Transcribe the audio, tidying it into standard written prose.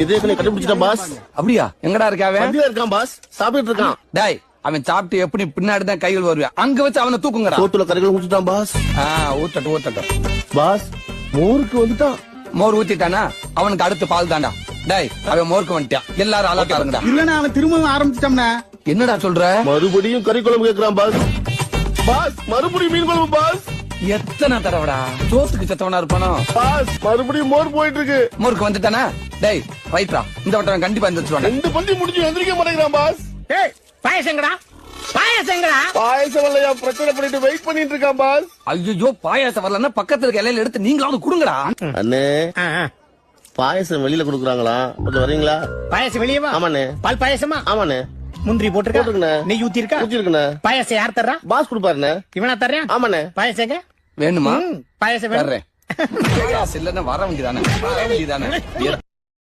இதே கண்டுபிடிச்சிட்டான் பாஸ். அப்படியா? எங்கடா இருக்க அவன்? வண்டியில இருக்கான் பாஸ், சாப்பிட்டு இருக்கான். டேய், அவன் சாப்பிட்டு எப்படி பின்னாடி தான் கைகள் வருவேன், அங்க வச்சு அவனை தூக்குங்கடா. சோத்துல கறிகள் ஊத்திட்டான் பாஸ். ஊத்தட்டும் பாஸ். மோருக்கு வந்துட்டான். மோர் ஊத்திட்டானா அவனுக்கு அடுத்து பால் தாண்டா. டேய், அவன் மோருக்கு வந்துட்டான், எல்லாரும் அலர்ட்டா இருங்கடா. இல்லன்னா அவன் திரும்பவும் ஆரம்பிச்சிட்டோம்னா. என்னடா சொல்ற? மறுபடியும் கறி குழம்பு கேக்குறான் பாஸ். பாஸ் மறுபடியும் மீன் குழம்பு பாஸ். எத்தனை தடவைடா சோத்துக்கு செத்தவனா இருப்பானோ? பாஸ் மறுபடியும் மோர் போயிட்டு இருக்கு. மோருக்கு வந்துட்டானா? டேய் ரைட்ரா, இந்த வட்டம் கண்டிப்பா எந்திரிச்சுவானே. 2 பந்தி முடிஞ்சு எந்திரிக்க மாட்டேங்கிறான் பாஸ். ஏய் பாயசங்கடா, பாயசங்கடா. பாயசம் இல்லையா, பிரச்சனை பண்ணிட்டு வெயிட் பண்ணிட்டு இருக்கான் பாஸ். ஐயோ, பாயாசம் வரலன்னா பக்கத்துல இருக்க இலையில எடுத்து நீங்களாவது குடுங்கடா. அண்ணே பாயசம் வெளியில குடுக்குறாங்களா, கொஞ்சம் வரீங்களா? பாயசம் வெளியவா? ஆமாண்ணே. பால் பாயசமா? ஆமாண்ணே. முந்திரி போட்டுருக்கா? போட்டுருக்கண்ணே. நெய் ஊத்திருக்கா? ஊத்திருக்கண்ணே. பாயசம் யார் தர்றா? பாஸ் குடுப்பாருண்ணே. இவனா தர்றேன்? ஆமாண்ணே. பாயசங்க வேணுமா? பாயசம் வேணும். வர்றேன். இல்லன்னா வர வேண்டியதானே.